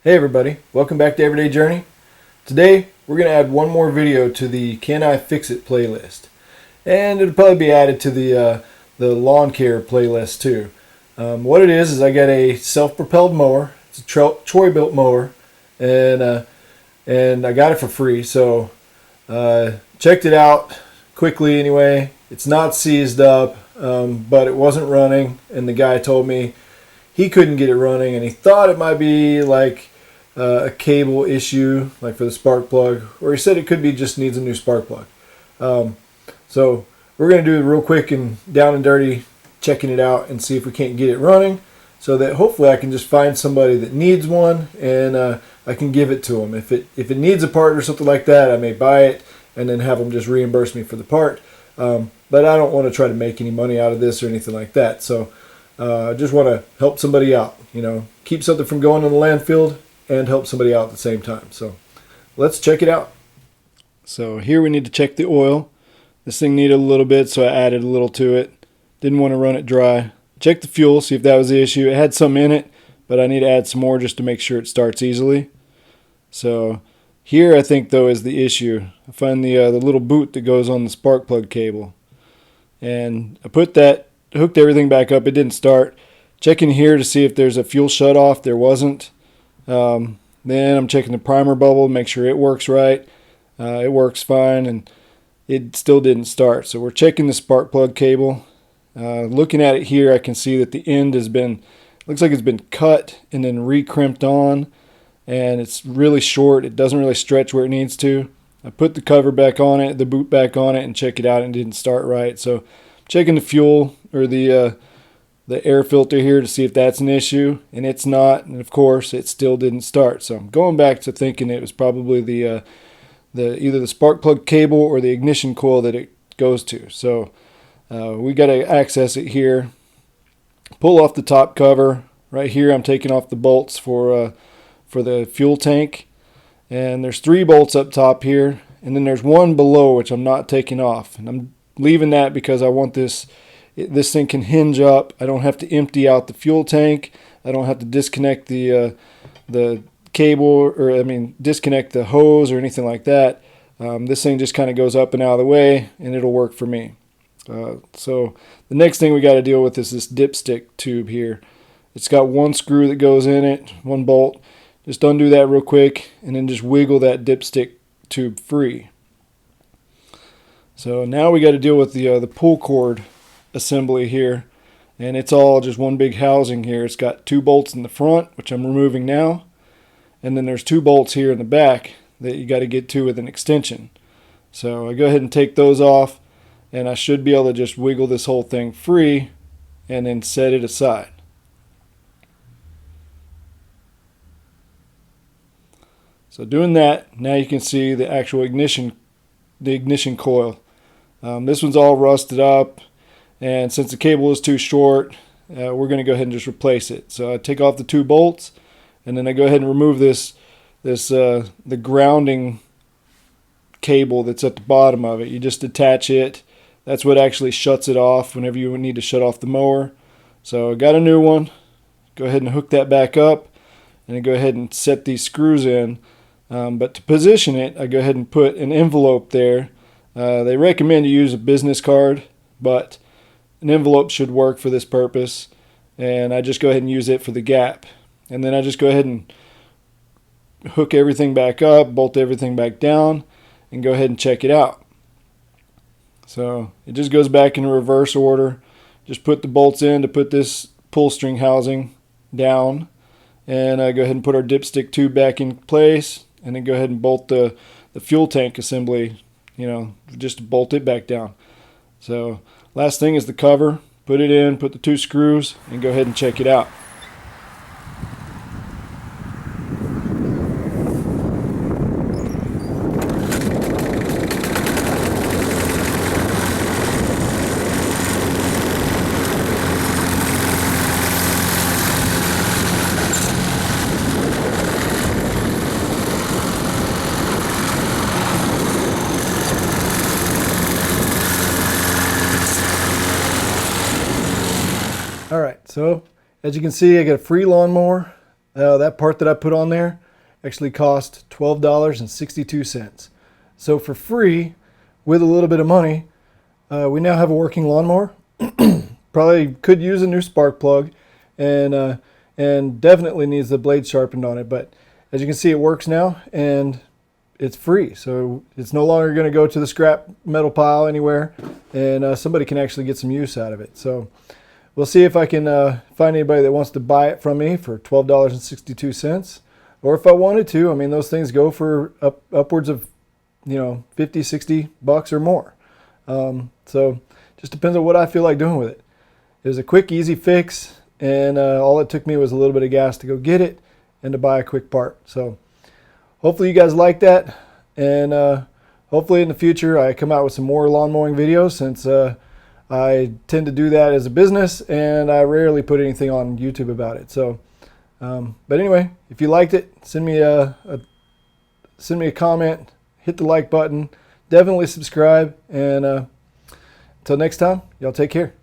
Hey everybody, welcome back to Everyday Journey. Today we're going to add one more video to the Can I Fix It playlist. And it'll probably be added to the lawn care playlist too. What it is I got a self-propelled mower. It's a Troy-Bilt mower, and I got it for free. So checked it out quickly anyway. It's not seized up, but it wasn't running, and the guy told me he couldn't get it running, and he thought it might be like a cable issue, like for the spark plug, or he said it could be just needs a new spark plug. So we're going to do it real quick and down and dirty, checking it out and see if we can't get it running, so that hopefully I can just find somebody that needs one and I can give it to them. If it needs a part or something like that, I may buy it and then have them just reimburse me for the part. But I don't want to try to make any money out of this or anything like that. So I just want to help somebody out, keep something from going in the landfill and help somebody out at the same time. So let's check it out. So here we need to check the oil. This thing needed a little bit, so I added a little to it. Didn't want to run it dry. Check the fuel, see if that was the issue. It had some in it, but I need to add some more just to make sure it starts easily. So here I think though is the issue. I find the little boot that goes on the spark plug cable. And I hooked everything back up. It didn't start. Checking here to see if there's a fuel shutoff. There wasn't. Then I'm checking the primer bubble, make sure it works right. It works fine, and it still didn't start. So we're checking the spark plug cable. Looking at it here, I can see that the end looks like it's been cut and then re-crimped on, and it's really short. It doesn't really stretch where it needs to. I put the cover back on it, the boot back on it, and check it out, and it didn't start right. So checking the fuel or the air filter here to see if that's an issue, and it's not, and of course it still didn't start. So I'm going back to thinking it was probably either the spark plug cable or the ignition coil that it goes to. So we got to access it here. Pull off the top cover. Right here I'm taking off the bolts for the fuel tank, and there's 3 bolts up top here, and then there's one below which I'm not taking off, and I'm leaving that because I want this thing can hinge up. I don't have to empty out the fuel tank. I don't have to disconnect the cable, or disconnect the hose or anything like that. This thing just kind of goes up and out of the way, and it'll work for me. So the next thing we got to deal with is this dipstick tube here. It's got one screw that goes in it, one bolt. Just undo that real quick, and then just wiggle that dipstick tube free. So now we got to deal with the pull cord assembly here, and it's all just one big housing here. It's got 2 bolts in the front, which I'm removing now, and then there's 2 bolts here in the back that you got to get to with an extension. So I go ahead and take those off, and I should be able to just wiggle this whole thing free and then set it aside. So doing that, now you can see the actual ignition coil. This one's all rusted up, and since the cable is too short, we're going to go ahead and just replace it. So I take off the 2 bolts, and then I go ahead and remove the grounding cable that's at the bottom of it. You just attach it. That's what actually shuts it off whenever you need to shut off the mower. So I got a new one. Go ahead and hook that back up, and then go ahead and set these screws in. But to position it, I go ahead and put an envelope there. They recommend you use a business card, but an envelope should work for this purpose, and I just go ahead and use it for the gap. And then I just go ahead and hook everything back up, bolt everything back down, and go ahead and check it out. So it just goes back in reverse order. Just put the bolts in to put this pull string housing down, and I go ahead and put our dipstick tube back in place, and then go ahead and bolt the fuel tank assembly, just bolt it back down. So last thing is the cover. Put it in, put the 2 screws, and go ahead and check it out. Alright, so as you can see, I got a free lawnmower. That part that I put on there actually cost $12.62. So for free, with a little bit of money, we now have a working lawnmower. Probably could use a new spark plug, and definitely needs the blade sharpened on it. But as you can see, it works now, and it's free. So it's no longer going to go to the scrap metal pile anywhere, and somebody can actually get some use out of it. So we'll see if I can find anybody that wants to buy it from me for $12.62. Or if I wanted to, I mean, those things go for upwards of, you know, 50, 60 bucks or more. So just depends on what I feel like doing with it. It was a quick, easy fix, and all it took me was a little bit of gas to go get it and to buy a quick part. So hopefully you guys like that, and hopefully in the future I come out with some more lawn mowing videos, since I tend to do that as a business, and I rarely put anything on YouTube about it. So, but anyway, if you liked it, send me a comment, hit the like button, definitely subscribe, and until next time, y'all take care.